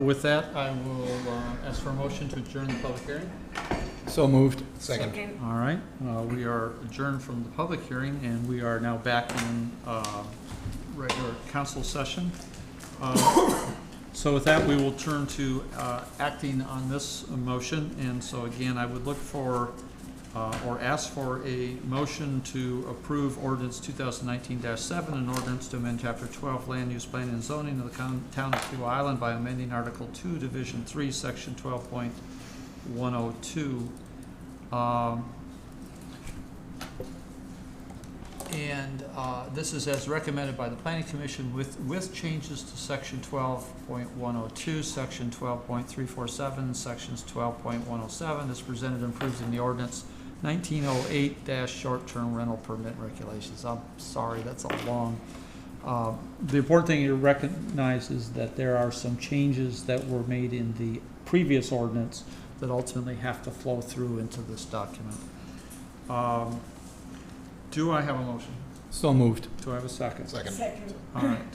With that, I will ask for a motion to adjourn the public hearing. So moved. Second. All right, we are adjourned from the public hearing, and we are now back in regular council session. So with that, we will turn to acting on this motion. And so again, I would look for or ask for a motion to approve ordinance 2019-7, an ordinance to amend Chapter 12 Land Use Planning and Zoning of the Town of Kiowa Island by amending Article 2, Division 3, Section 12.102. This is as recommended by the Planning Commission with changes to Section 12.102, Section 12.347, Sections 12.107 as presented and approved in the ordinance 1908-short-term rental permit regulations. I'm sorry, that's a long. The important thing to recognize is that there are some changes that were made in the previous ordinance that ultimately have to flow through into this document. Do I have a motion? So moved. Do I have a second? Second. All right.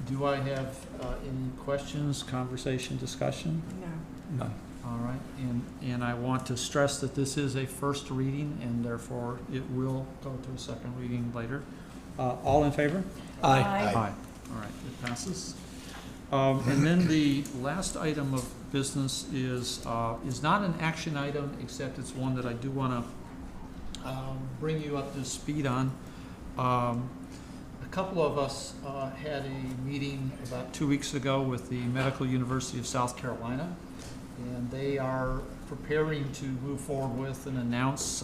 Do I have any questions, conversation, discussion? No. None. All right. And I want to stress that this is a first reading, and therefore it will go to a second reading later. All in favor? Aye. Aye. All right. It passes. And then the last item of business is not an action item, except it's one that I do want to bring you up to speed on. A couple of us had a meeting about 2 weeks ago with the Medical University of South Carolina, and they are preparing to move forward with and announce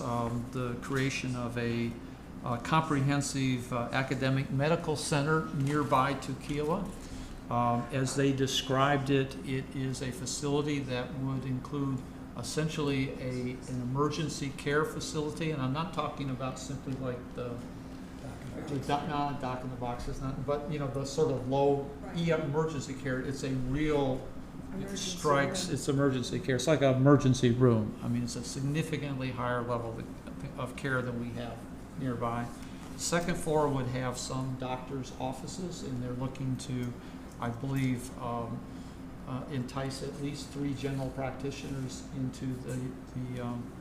the creation of a comprehensive academic medical center nearby to Kiowa. As they described it, it is a facility that would include essentially an emergency care facility, and I'm not talking about simply like the doc in the box, it's not, but you know, the sort of low emergency care. It's a real it's emergency care. It's like an emergency room. I mean, it's a significantly higher level of care than we have nearby. Second floor would have some doctors' offices, and they're looking to, I believe, entice at least 3 general practitioners into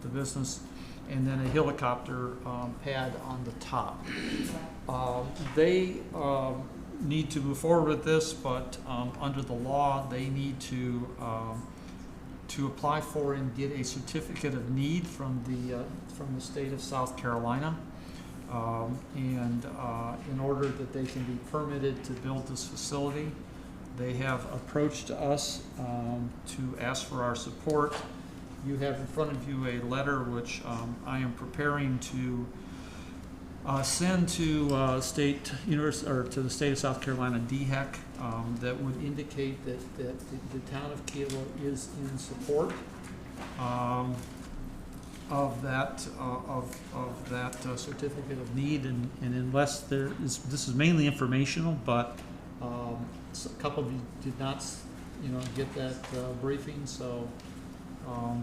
the business, and then a helicopter pad on the top. They need to move forward with this, but under the law, they need to apply for and get a certificate of need from the state of South Carolina. In order that they can be permitted to build this facility, they have approached us to ask for our support. You have in front of you a letter which I am preparing to send to state university or to the state of South Carolina DHEC that would indicate that the town of Kiowa is in support of that certificate of need, and unless this is mainly informational, but a couple of you did not, get that briefing, so I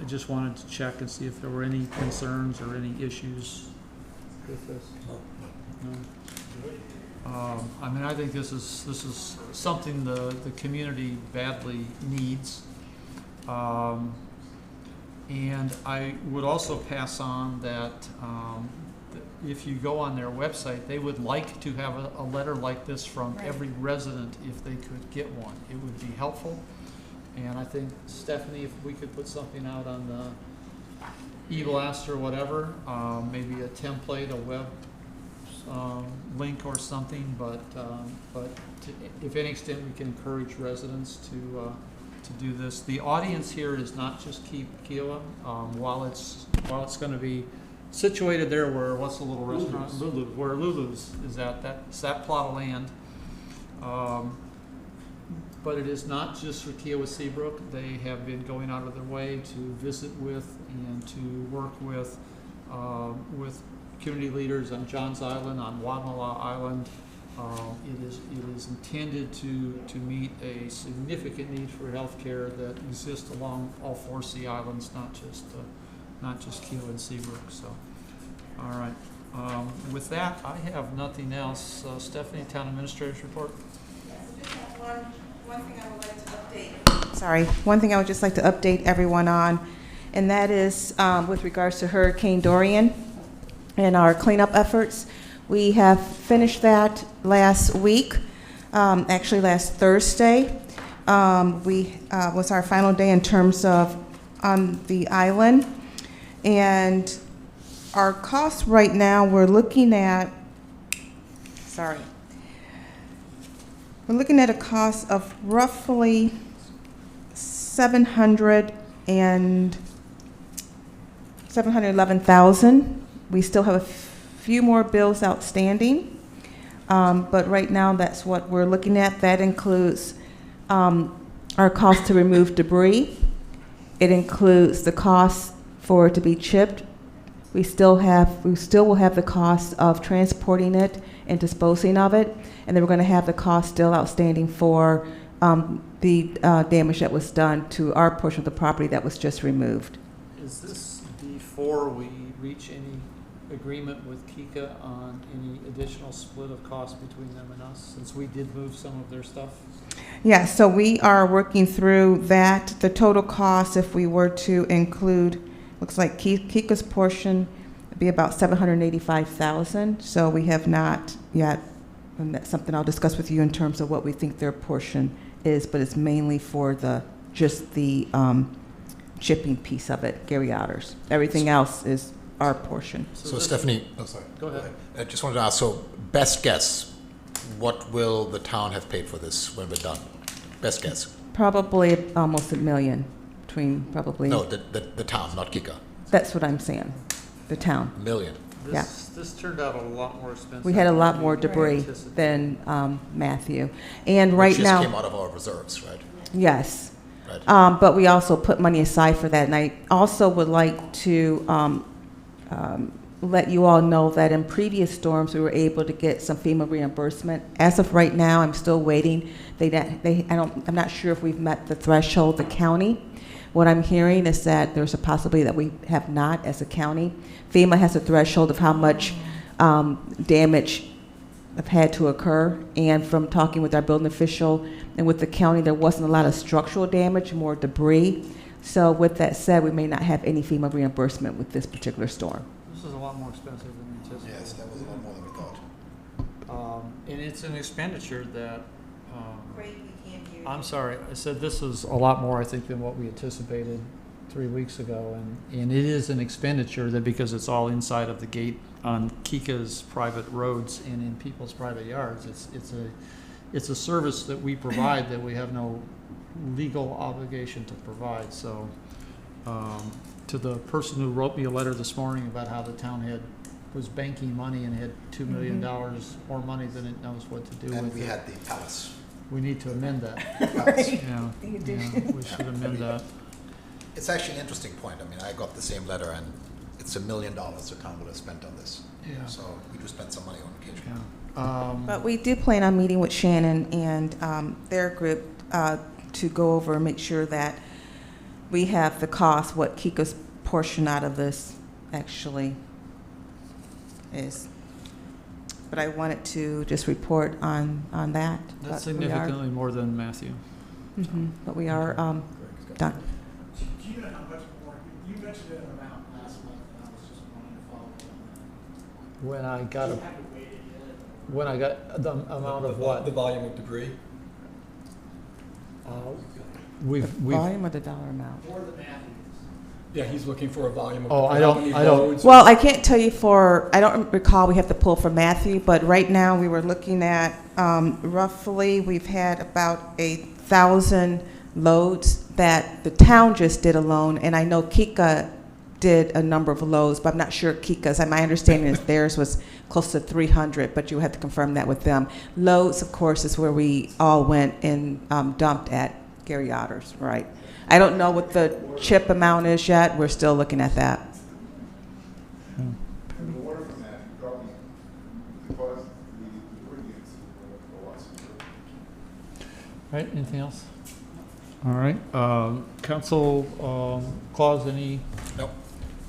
just wanted to check and see if there were any concerns or any issues with this. No. I mean, I think this is something the community badly needs. And I would also pass on that if you go on their website, they would like to have a letter like this from every resident if they could get one. It would be helpful. And I think, Stephanie, if we could put something out on the e-blast or whatever, maybe a template, a web link or something, but if any extent we can encourage residents to do this. The audience here is not just Kiowa. While it's going to be situated there where, what's the little restaurant? Lulu's. Where Lulu's is at, that's that plot of land. But it is not just for Kiowa Seabrook. They have been going out of their way to visit with and to work with community leaders on Johns Island, on Wadmalaw Island. It is intended to meet a significant need for health care that exists along all 4 sea islands, not just Kiowa and Seabrook. So, all right. With that, I have nothing else. Stephanie, Town Administrator's report. Yes, I just have one thing I would like to update. sorry, one thing I would just like to update everyone on, and that is with regards to Hurricane Dorian and our cleanup efforts. We have finished that last week, actually last Thursday. Was our final day in terms of on the island. And our costs right now, we're looking at a cost of roughly $711,000. We still have a few more bills outstanding, but right now that's what we're looking at. That includes our cost to remove debris. It includes the cost for it to be chipped. We still will have the cost of transporting it and disposing of it, and then we're going to have the cost still outstanding for the damage that was done to our portion of the property that was just removed. Is this before we reach any agreement with Kika on any additional split of costs between them and us, since we did move some of their stuff? Yeah, so we are working through that. The total cost, if we were to include, looks like Kika's portion would be about $785,000. So we have not yet, and that's something I'll discuss with you in terms of what we think their portion is, but it's mainly for just the chipping piece of it, Gary Otter's. Everything else is our portion. So Stephanie, oh, sorry. Go ahead. I just wanted to ask, so best guess, what will the town have paid for this when we're done? Best guess. Probably almost $1 million between probably. No, the town, not Kika. That's what I'm saying, the town. $1 million. This turned out a lot more expensive. We had a lot than more we debris anticipated. than Matthew. And right Which now. just came out of our reserves, right? Yes. Right. But we also put money aside for that. And I also would like to let you all know that in previous storms, we were able to get some FEMA reimbursement. As of right now, I'm still waiting. I'm not sure if we've met the threshold, the county. What I'm hearing is that there's a possibility that we have not as a county. FEMA has a threshold of how much damage have had to occur. And from talking with our building official and with the county, there wasn't a lot of structural damage, more debris. So with that said, we may not have any FEMA reimbursement with this particular storm. This is a lot more expensive than we anticipated. Yes, that was a lot more than we thought. And it's an expenditure that, Great, we can't hear you. I'm sorry, I said this is a lot more, I think, than what we anticipated 3 weeks ago. And it is an expenditure that, because it's all inside of the gate on Kika's private roads and in people's private yards, it's a service that we provide that we have no legal obligation to provide. So to the person who wrote me a letter this morning about how the town was banking money and had $2 million more money than it knows what to do And with we it. had the palace. We need to amend that. Right. Yeah, we should amend that. It's actually an interesting point. I mean, I got the same letter, and it's $1 million the town would have spent on this. Yeah. So we do spend some money on occasion. Yeah. But we do plan on meeting with Shannon and their group to go over and make sure that we have the cost, what Kika's portion out of this actually is. But I wanted to just report on that. That's But we are- significantly more than Matthew. But we are done. Do you know how much more, you mentioned an amount last month, and I was just wanting to follow up on When I that. got You haven't waited yet. when I got the amount of what? The volume of debris? We've Volume or the dollar amount? More than Matthews. Yeah, he's looking for a volume of. Oh, I how don't- many I don't- loads. Well, I can't tell you I don't recall we have to pull for Matthew, but right now we were looking at roughly, we've had about 1,000 loads that the town just did alone, and I know Kika did a number of loads, but I'm not sure Kika's. My understanding is theirs was close to 300, but you have to confirm that with them. Loads, of course, is where we all went and dumped at Gary Otter's, right? I don't know what the chip amount is yet. We're still looking at that. And the water from that probably because the ingredients are lots. Right, anything else? All right, Council Claus, any? Nope.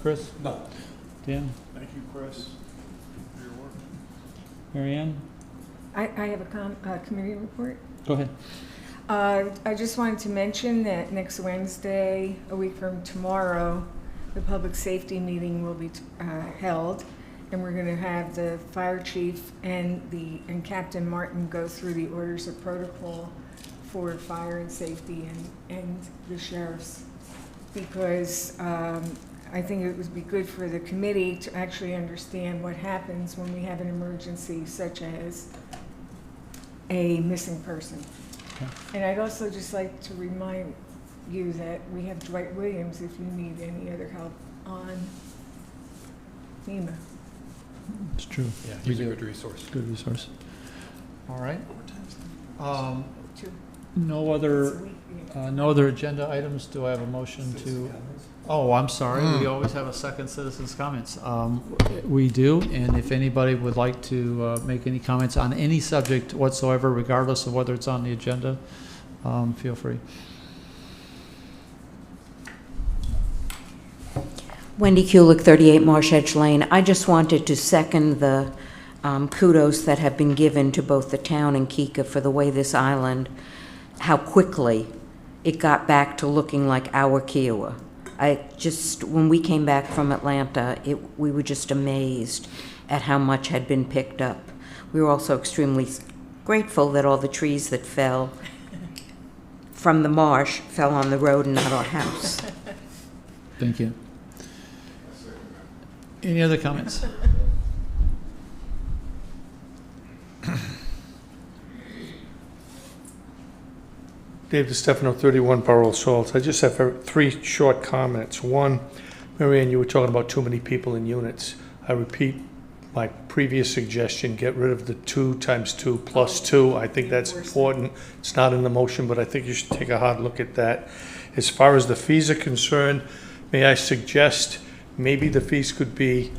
Chris? No. Dan? Thank you, Chris, for your work. Mary Ann? I have a community report. Go ahead. I just wanted to mention that next Wednesday, a week from tomorrow, the public safety meeting will be held, and we're going to have the fire chief and Captain Martin go through the orders of protocol for fire and safety and the sheriffs, because I think it would be good for the committee to actually understand what happens when we have an emergency such as a missing person. And I'd also just like to remind you that we have Dwight Williams if you need any other help on FEMA. It's true. Yeah, he's a good resource. Good resource. All right. Two. No other agenda items. Do I have a motion to? Oh, I'm sorry. We always have a second citizens' comments. We do, and if anybody would like to make any comments on any subject whatsoever, regardless of whether it's on the agenda, feel free. Wendy Kulik, 38 Marsh Edge Lane. I just wanted to second the kudos that have been given to both the town and Kika for the way this island, how quickly it got back to looking like our Kiowa. When we came back from Atlanta, we were just amazed at how much had been picked up. We were also extremely grateful that all the trees that fell from the marsh fell on the road and not our house. Thank you. Any other comments? Dave DiStefano, 31 Burrell Salts. I just have 3 short comments. One, Marianne, you were talking about too many people in units. I repeat my previous suggestion, get rid of the 2 times 2 plus 2. I think that's important. It's not in the motion, but I think you should take a hard look at that. As far as the fees are concerned, may I suggest maybe the fees could be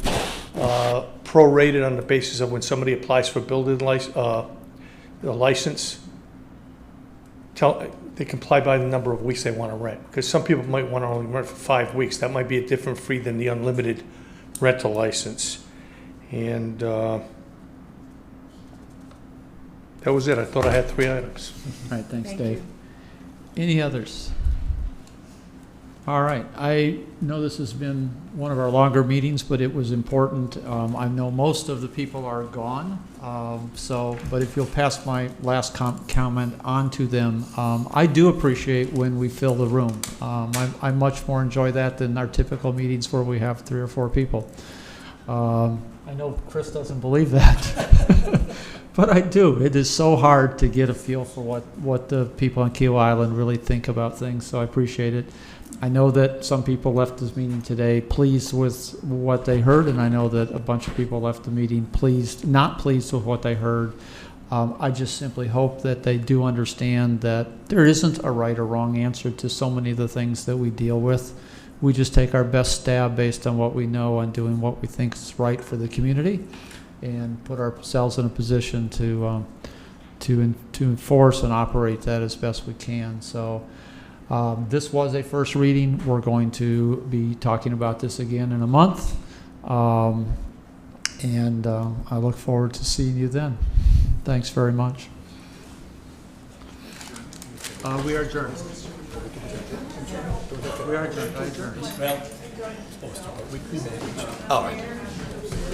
prorated on the basis of when somebody applies for building license. They can apply by the number of weeks they want to rent, because some people might want to only rent for 5 weeks. That might be a different fee than the unlimited rental license. And that was it. I thought I had 3 items. All right, thanks, Thank Dave. you. Any others? All right, I know this has been one of our longer meetings, but it was important. I know most of the people are gone, but if you'll pass my last comment on to them, I do appreciate when we fill the room. I much more enjoy that than our typical meetings where we have 3 or 4 people. I know Chris doesn't believe that, but I do. It is so hard to get a feel for what the people on Kiowa Island really think about things, so I appreciate it. I know that some people left this meeting today pleased with what they heard, and I know that a bunch of people left the meeting not pleased with what they heard. I just simply hope that they do understand that there isn't a right or wrong answer to so many of the things that we deal with. We just take our best stab based on what we know and doing what we think is right for the community, and put ourselves in a position to enforce and operate that as best we can. So. This was a first reading. We're going to be talking about this again in a month. And I look forward to seeing you then. Thanks very much. We are adjourned. We are adjourned. I adjourned. Well, supposed to, but we managed. All right.